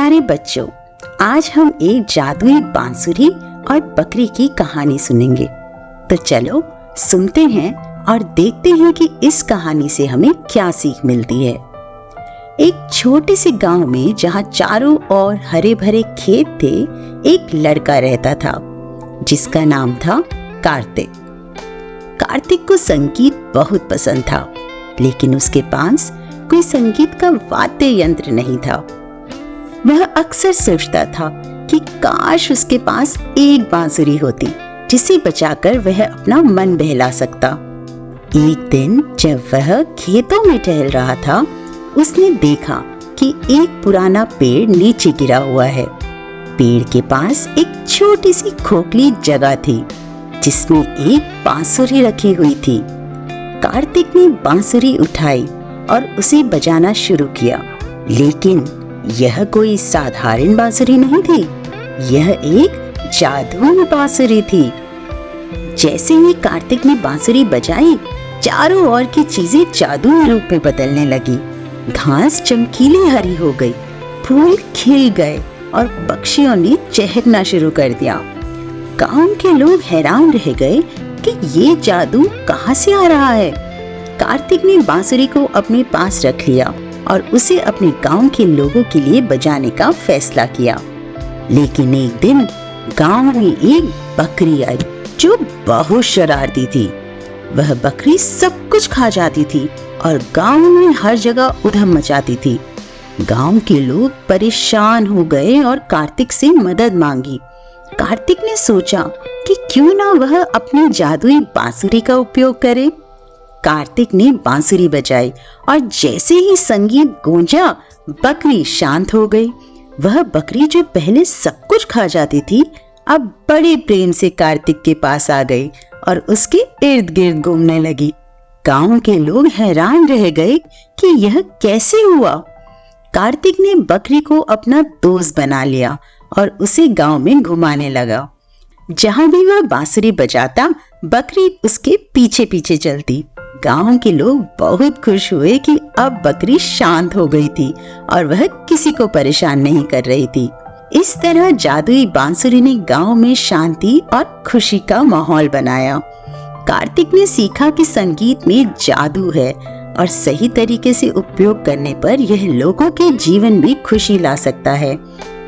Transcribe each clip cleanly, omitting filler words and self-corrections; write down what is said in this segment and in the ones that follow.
प्यारे बच्चों, आज हम एक जादुई बांसुरी और बकरी की कहानी सुनेंगे। तो चलो सुनते हैं और देखते हैं कि इस कहानी से हमें क्या सीख मिलती है। एक छोटे से गांव में जहां चारों ओर हरे भरे खेत थे, एक लड़का रहता था जिसका नाम था कार्तिक। कार्तिक को संगीत बहुत पसंद था, लेकिन उसके पास कोई संगीत का वाद्य यंत्र नहीं था। वह अक्सर सोचता था कि काश उसके पास एक बांसुरी होती जिसे बजाकर वह अपना मन बहला सकता। एक दिन जब वह खेतों में टहल रहा था, उसने देखा कि एक पुराना पेड़ नीचे गिरा हुआ है। पेड़ के पास एक छोटी सी खोखली जगह थी जिसमें एक बांसुरी रखी हुई थी। कार्तिक ने बांसुरी उठाई और उसे बजाना शुरू किया, लेकिन यह कोई साधारण बांसुरी नहीं थी, यह एक जादुई बांसुरी थी। जैसे ही कार्तिक ने बांसुरी बजाई, चारों ओर की चीजें जादुई रूप में बदलने लगी। घास चमकीली हरी हो गई, फूल खिल गए और पक्षियों ने चहकना शुरू कर दिया। गांव के लोग हैरान रह गए कि ये जादू कहाँ से आ रहा है। कार्तिक ने बांसुरी को अपने पास रख लिया और उसे अपने गांव के लोगों के लिए बजाने का फैसला किया। लेकिन एक दिन गांव में एक बकरी आई जो बहुत शरारती थी। वह बकरी सब कुछ खा जाती थी और गांव में हर जगह उधम मचाती थी। गांव के लोग परेशान हो गए और कार्तिक से मदद मांगी। कार्तिक ने सोचा कि क्यों ना वह अपनी जादुई बांसुरी का उपयोग करे। कार्तिक ने बांसुरी बजाई और जैसे ही संगीत गूंजा, बकरी शांत हो गई। वह बकरी जो पहले सब कुछ खा जाती थी, अब बड़े प्रेम से कार्तिक के पास आ गई और उसके इर्द गिर्द घूमने लगी। गांव के लोग हैरान रह गए कि यह कैसे हुआ। कार्तिक ने बकरी को अपना दोस्त बना लिया और उसे गांव में घुमाने लगा। जहां भी वह बांसुरी बजाता, बकरी उसके पीछे पीछे चलती। गांव के लोग बहुत खुश हुए कि अब बकरी शांत हो गई थी और वह किसी को परेशान नहीं कर रही थी। इस तरह जादुई बांसुरी ने गांव में शांति और खुशी का माहौल बनाया। कार्तिक ने सीखा कि संगीत में जादू है और सही तरीके से उपयोग करने पर यह लोगों के जीवन में खुशी ला सकता है।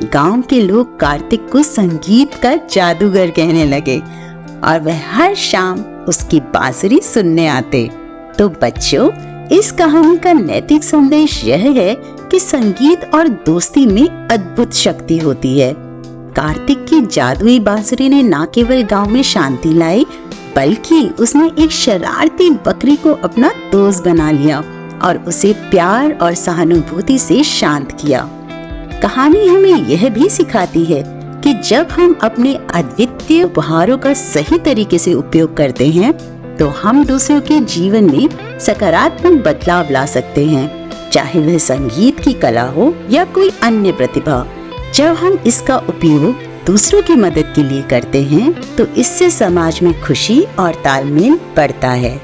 गांव के लोग कार्तिक को संगीत का जादूगर कहने लगे और वह हर शाम उसकी बांसुरी सुनने आते। तो बच्चों, इस कहानी का नैतिक संदेश यह है कि संगीत और दोस्ती में अद्भुत शक्ति होती है। कार्तिक की जादुई बांसुरी ने न केवल गांव में शांति लाई, बल्कि उसने एक शरारती बकरी को अपना दोस्त बना लिया और उसे प्यार और सहानुभूति से शांत किया। कहानी हमें यह भी सिखाती है कि जब हम अपने अद्वितीय उपहारों का सही तरीके से उपयोग करते हैं, तो हम दूसरों के जीवन में सकारात्मक बदलाव ला सकते हैं, चाहे वह संगीत की कला हो या कोई अन्य प्रतिभा। जब हम इसका उपयोग दूसरों की मदद के लिए करते हैं, तो इससे समाज में खुशी और तालमेल बढ़ता है।